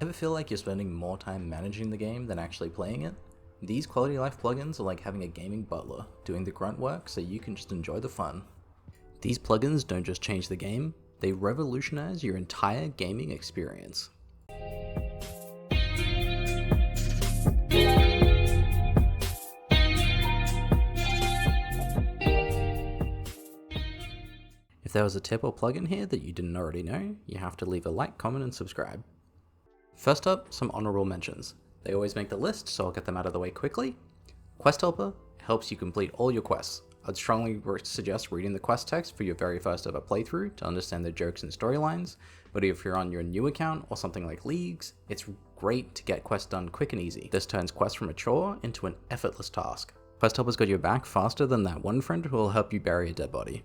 Ever feel like you're spending more time managing the game than actually playing it? These quality of life plugins are like having a gaming butler, doing the grunt work so you can just enjoy the fun. These plugins don't just change the game, they revolutionize your entire gaming experience. If there was a tip or plugin here that you didn't already know, you have to leave a like, comment, and subscribe. First up, some honorable mentions. They always make the list, so I'll get them out of the way quickly. Quest Helper helps you complete all your quests. I'd strongly suggest reading the quest text for your very first ever playthrough to understand the jokes and storylines, but if you're on your new account or something like Leagues, it's great to get quests done quick and easy. This turns quests from a chore into an effortless task. Quest Helper's got your back faster than that one friend who will help you bury a dead body.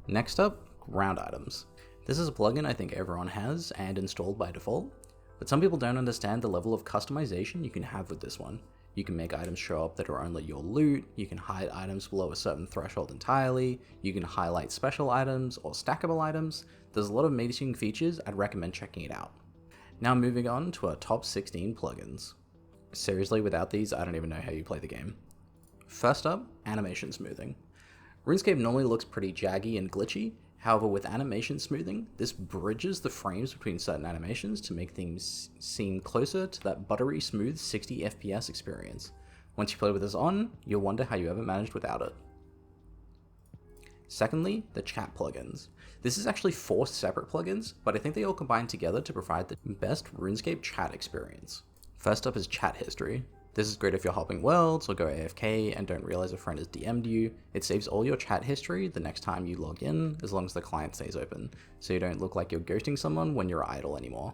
Next up, Ground Items. This is a plugin I think everyone has and installed by default, but some people don't understand the level of customization you can have with this one. You can make items show up that are only your loot, you can hide items below a certain threshold entirely, you can highlight special items or stackable items. There's a lot of amazing features, I'd recommend checking it out. Now moving on to our top 16 plugins. Seriously, without these, I don't even know how you play the game. First up, animation smoothing. RuneScape normally looks pretty jaggy and glitchy, however with animation smoothing, this bridges the frames between certain animations to make things seem closer to that buttery smooth 60 FPS experience. Once you play with this on, you'll wonder how you ever managed without it. Secondly, the chat plugins. This is actually 4 separate plugins, but I think they all combine together to provide the best RuneScape chat experience. First up is chat history. This is great if you're hopping worlds or go AFK and don't realize a friend has DM'd you. It saves all your chat history the next time you log in, as long as the client stays open, so you don't look like you're ghosting someone when you're idle anymore.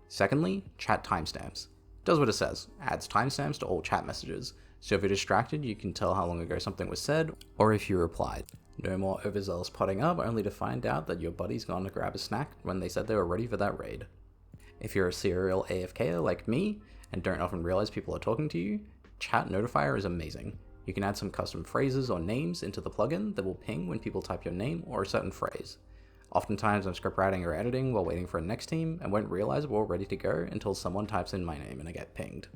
Secondly, chat timestamps. Does what it says, adds timestamps to all chat messages, so if you're distracted you can tell how long ago something was said, or if you replied. No more overzealous potting up only to find out that your buddy's gone to grab a snack when they said they were ready for that raid. If you're a serial AFKer like me, and don't often realize people are talking to you, Chat Notifier is amazing. You can add some custom phrases or names into the plugin that will ping when people type your name or a certain phrase. Oftentimes I'm script writing or editing while waiting for a next team and won't realize we're all ready to go until someone types in my name and I get pinged.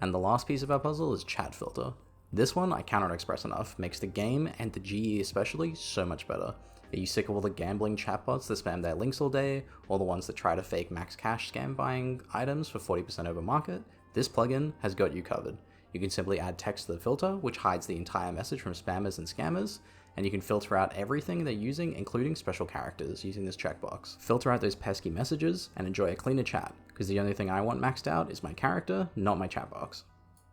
And the last piece of our puzzle is Chat Filter. This one I cannot express enough, makes the game and the GE especially so much better. Are you sick of all the gambling chatbots that spam their links all day, or the ones that try to fake max cash scam buying items for 40% over market? This plugin has got you covered. You can simply add text to the filter, which hides the entire message from spammers and scammers, and you can filter out everything they're using, including special characters, using this checkbox. Filter out those pesky messages and enjoy a cleaner chat, because the only thing I want maxed out is my character, not my chatbox.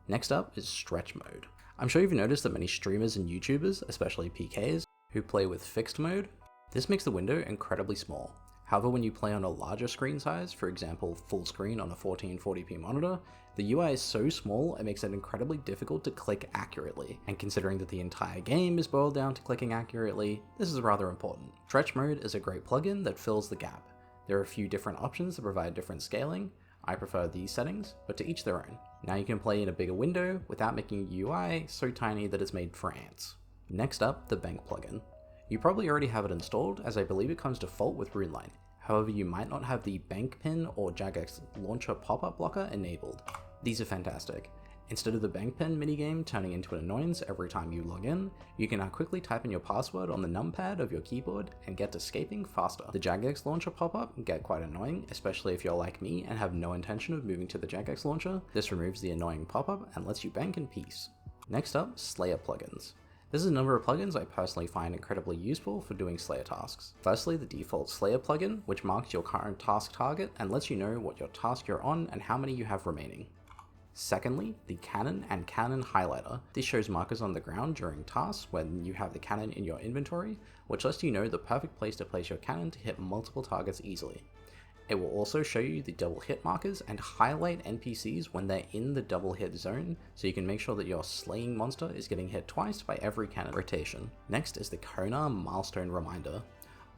Next up is stretch mode. I'm sure you've noticed that many streamers and YouTubers, especially PKs, who play with fixed mode, this makes the window incredibly small. However, when you play on a larger screen size, for example full screen on a 1440p monitor, the UI is so small it makes it incredibly difficult to click accurately, and considering that the entire game is boiled down to clicking accurately, this is rather important. Stretch mode is a great plugin that fills the gap. There are a few different options that provide different scaling. I prefer these settings, but to each their own. Now you can play in a bigger window without making UI so tiny that it's made for ants. Next up, the Bank plugin. You probably already have it installed, as I believe it comes default with RuneLine. However, you might not have the Bank Pin or Jagex Launcher pop-up blocker enabled. These are fantastic. Instead of the Bank Pin minigame turning into an annoyance every time you log in, you can now quickly type in your password on the numpad of your keyboard and get to escaping faster. The Jagex Launcher pop-up can get quite annoying, especially if you're like me and have no intention of moving to the Jagex Launcher. This removes the annoying pop-up and lets you bank in peace. Next up, Slayer plugins. This is a number of plugins I personally find incredibly useful for doing Slayer tasks. Firstly, the default Slayer plugin, which marks your current task target and lets you know what your task you're on and how many you have remaining. Secondly, the Cannon and Cannon Highlighter. This shows markers on the ground during tasks when you have the cannon in your inventory, which lets you know the perfect place to place your cannon to hit multiple targets easily. It will also show you the double hit markers and highlight NPCs when they're in the double hit zone, so you can make sure that your slaying monster is getting hit twice by every cannon rotation. Next is the Konar Milestone Reminder.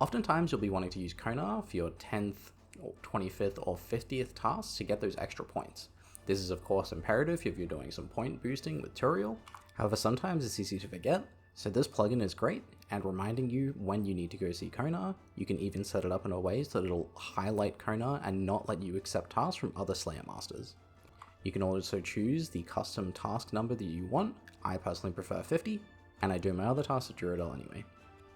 Oftentimes you'll be wanting to use Konar for your 10th, or 25th, or 50th tasks to get those extra points. This is of course imperative if you're doing some point boosting with Turiel. However, sometimes it's easy to forget, So this plugin is great and reminding you when you need to go see Konar. You can even set it up in a way so that it'll highlight Konar and not let you accept tasks from other Slayer Masters. You can also choose the custom task number that you want. I personally prefer 50, and I do my other tasks at Duradel anyway.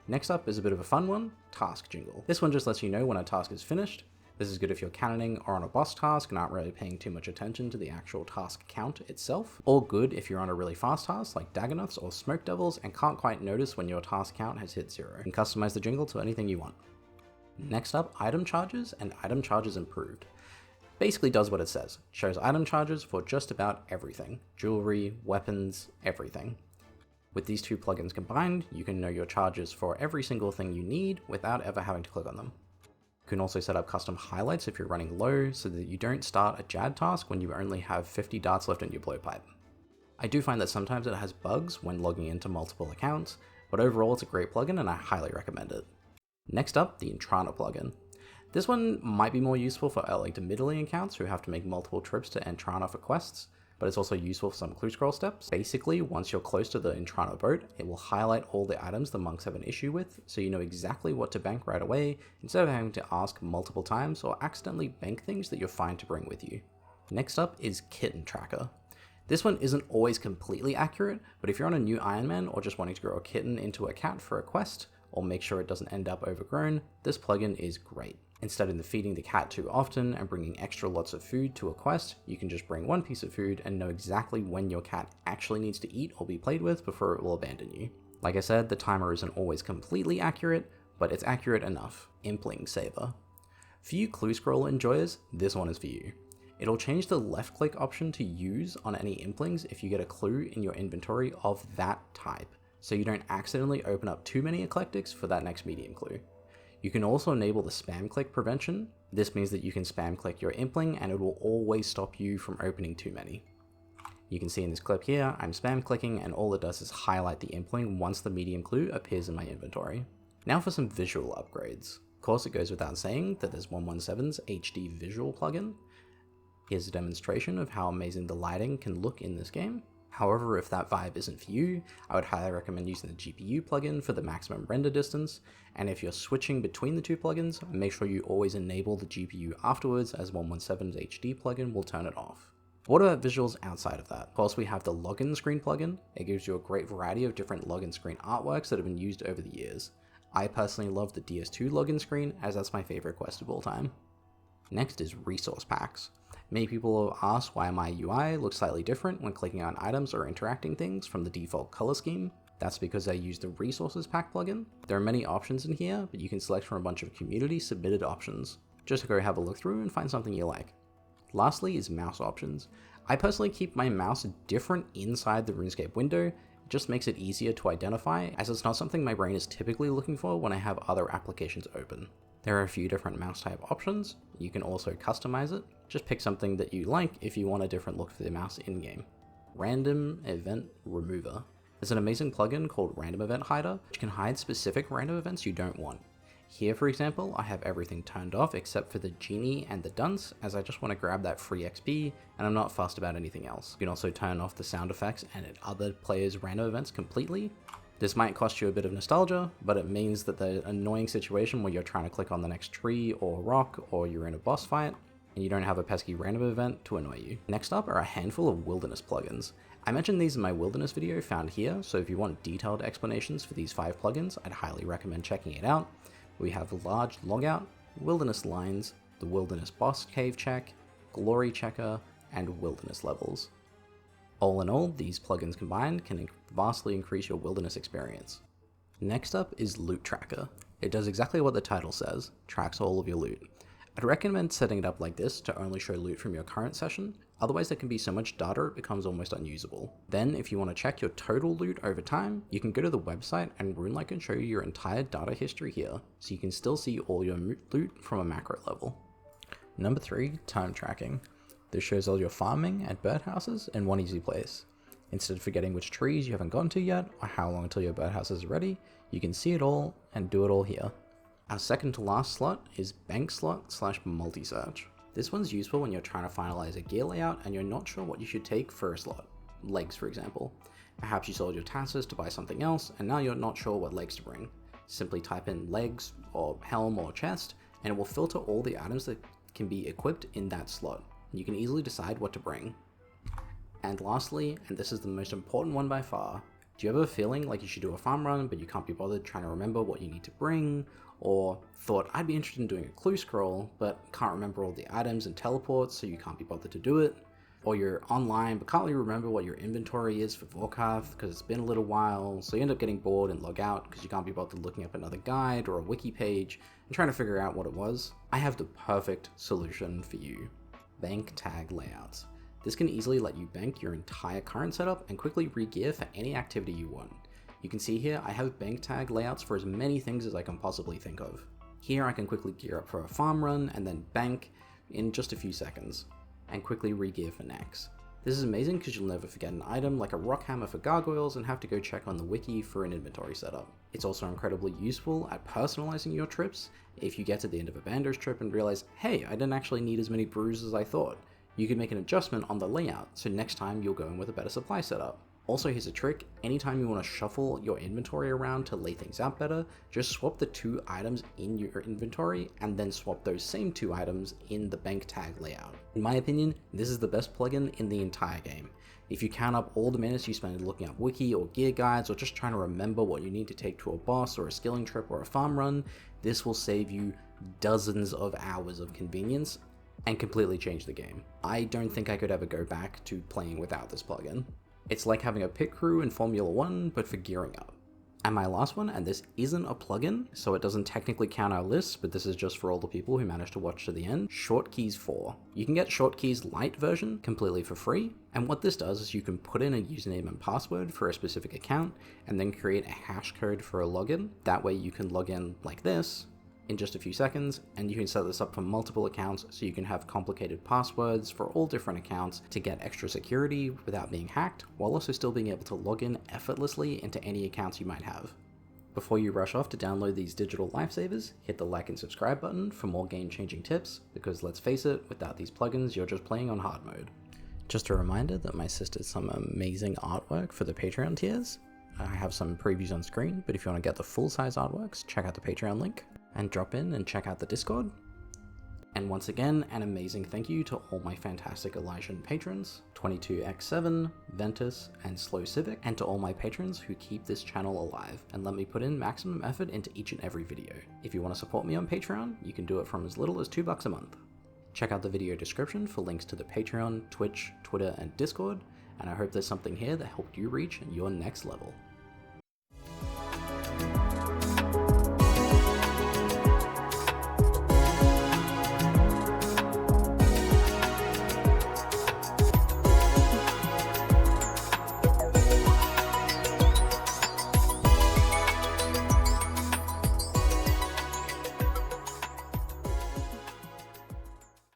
Next up is a bit of a fun one, Task Jingle. This one just lets you know when a task is finished. This is good if you're cannoning or on a boss task and aren't really paying too much attention to the actual task count itself. Or good if you're on a really fast task like Dagonoths or Smoke Devils and can't quite notice when your task count has hit 0. You can customize the jingle to anything you want. Next up, item charges and item charges improved. Basically does what it says. Shows item charges for just about everything. Jewelry, weapons, everything. With these two plugins combined, you can know your charges for every single thing you need without ever having to click on them. You can also set up custom highlights if you're running low so that you don't start a Jad task when you only have 50 darts left in your blowpipe. I do find that sometimes it has bugs when logging into multiple accounts, but overall it's a great plugin and I highly recommend it. Next up, the Entrana plugin. This one might be more useful for early to middling accounts who have to make multiple trips to Entrana for quests, but it's also useful for some clue scroll steps. Basically, once you're close to the Entrana boat, it will highlight all the items the monks have an issue with, so you know exactly what to bank right away, instead of having to ask multiple times or accidentally bank things that you're fine to bring with you. Next up is Kitten Tracker. This one isn't always completely accurate, but if you're on a new Iron Man or just wanting to grow a kitten into a cat for a quest, or make sure it doesn't end up overgrown, this plugin is great. Instead of feeding the cat too often and bringing extra lots of food to a quest, you can just bring one piece of food and know exactly when your cat actually needs to eat or be played with before it will abandon you. Like I said, the timer isn't always completely accurate, but it's accurate enough. Impling Saver. For you clue scroll enjoyers, this one is for you. It'll change the left click option to use on any implings if you get a clue in your inventory of that type, so you don't accidentally open up too many eclectics for that next medium clue. You can also enable the spam click prevention. This means that you can spam click your impling and it will always stop you from opening too many. You can see in this clip here, I'm spam clicking and all it does is highlight the impling once the medium clue appears in my inventory. Now for some visual upgrades. Of course, it goes without saying that there's 117's HD visual plugin. Here's a demonstration of how amazing the lighting can look in this game. However, if that vibe isn't for you, I would highly recommend using the GPU plugin for the maximum render distance, and if you're switching between the two plugins, make sure you always enable the GPU afterwards, as 117's HD plugin will turn it off. What about visuals outside of that? Of course, we have the login screen plugin. It gives you a great variety of different login screen artworks that have been used over the years. I personally love the DS2 login screen, as that's my favorite quest of all time. Next is resource packs. Many people have asked why my UI looks slightly different when clicking on items or interacting things from the default color scheme. That's because I use the resources pack plugin. There are many options in here, but you can select from a bunch of community submitted options. Just go have a look through and find something you like. Lastly is mouse options. I personally keep my mouse different inside the RuneScape window. It just makes it easier to identify, as it's not something my brain is typically looking for when I have other applications open. There are a few different mouse type options. You can also customize it. Just pick something that you like if you want a different look for the mouse in-game. Random Event Remover. There's an amazing plugin called Random Event Hider, which can hide specific random events you don't want. Here, for example, I have everything turned off except for the genie and the dunce, as I just want to grab that free XP, and I'm not fussed about anything else. You can also turn off the sound effects and other players' random events completely. This might cost you a bit of nostalgia, but it means that the annoying situation where you're trying to click on the next tree or rock, or you're in a boss fight, and you don't have a pesky random event to annoy you. Next up are a handful of wilderness plugins. I mentioned these in my wilderness video found here, so if you want detailed explanations for these 5 plugins, I'd highly recommend checking it out. We have Large Logout, Wilderness Lines, the Wilderness Boss Cave Check, Glory Checker, and Wilderness Levels. All in all, these plugins combined can vastly increase your wilderness experience. Next up is Loot Tracker. It does exactly what the title says, tracks all of your loot. I'd recommend setting it up like this to only show loot from your current session, otherwise there can be so much data it becomes almost unusable. Then if you want to check your total loot over time, you can go to the website and RuneLite can show you your entire data history here, so you can still see all your loot from a macro level. Number 3, time tracking. This shows all your farming and birdhouses in one easy place. Instead of forgetting which trees you haven't gotten to yet, or how long until your birdhouse is ready, you can see it all and do it all here. Our second to last slot is bank slot / multi-search. This one's useful when you're trying to finalize a gear layout and you're not sure what you should take for a slot. legs for example. Perhaps you sold your tasses to buy something else, and now you're not sure what legs to bring. Simply type in legs, or helm, or chest, and it will filter all the items that can be equipped in that slot. You can easily decide what to bring. And lastly, and this is the most important one by far, do you have a feeling like you should do a farm run, but you can't be bothered trying to remember what you need to bring? Or thought, I'd be interested in doing a clue scroll, but can't remember all the items and teleports, so you can't be bothered to do it? Or you're online, but can't really remember what your inventory is for Vorkath, because it's been a little while, so you end up getting bored and log out, because you can't be bothered looking up another guide or a wiki page, and trying to figure out what it was? I have the perfect solution for you. Bank tag layouts. This can easily let you bank your entire current setup and quickly re-gear for any activity you want. You can see here I have bank tag layouts for as many things as I can possibly think of. Here I can quickly gear up for a farm run and then bank in just a few seconds, and quickly re-gear for next. This is amazing because you'll never forget an item like a rock hammer for gargoyles and have to go check on the wiki for an inventory setup. It's also incredibly useful at personalizing your trips. If you get to the end of a Bandos trip and realize, hey, I didn't actually need as many brews as I thought, you can make an adjustment on the layout, so next time you'll go in with a better supply setup. Also, here's a trick: anytime you want to shuffle your inventory around to lay things out better, just swap the 2 items in your inventory and then swap those same 2 items in the bank tag layout. In my opinion, this is the best plugin in the entire game. If you count up all the minutes you spend looking up wiki or gear guides or just trying to remember what you need to take to a boss or a skilling trip or a farm run, this will save you dozens of hours of convenience and completely change the game. I don't think I could ever go back to playing without this plugin. It's like having a pit crew in Formula 1, but for gearing up. And my last one, and this isn't a plugin, so it doesn't technically count our list, but this is just for all the people who managed to watch to the end, Shortkeys 4. You can get Shortkeys Lite version completely for free, and what this does is you can put in a username and password for a specific account, and then create a hash code for a login. That way you can log in like this, in just a few seconds, and you can set this up for multiple accounts so you can have complicated passwords for all different accounts to get extra security without being hacked, while also still being able to log in effortlessly into any accounts you might have. Before you rush off to download these digital lifesavers, hit the like and subscribe button for more game-changing tips, because let's face it, without these plugins you're just playing on hard mode. Just a reminder that my sis did some amazing artwork for the Patreon tiers. I have some previews on screen, but if you want to get the full-size artworks, check out the Patreon link. And drop in and check out the Discord. And once again, an amazing thank you to all my fantastic Elysian patrons, 22x7, Ventus, and Slow Civic, and to all my patrons who keep this channel alive and let me put in maximum effort into each and every video. If you want to support me on Patreon, you can do it from as little as $2 a month. Check out the video description for links to the Patreon, Twitch, Twitter, and Discord, and I hope there's something here that helped you reach your next level.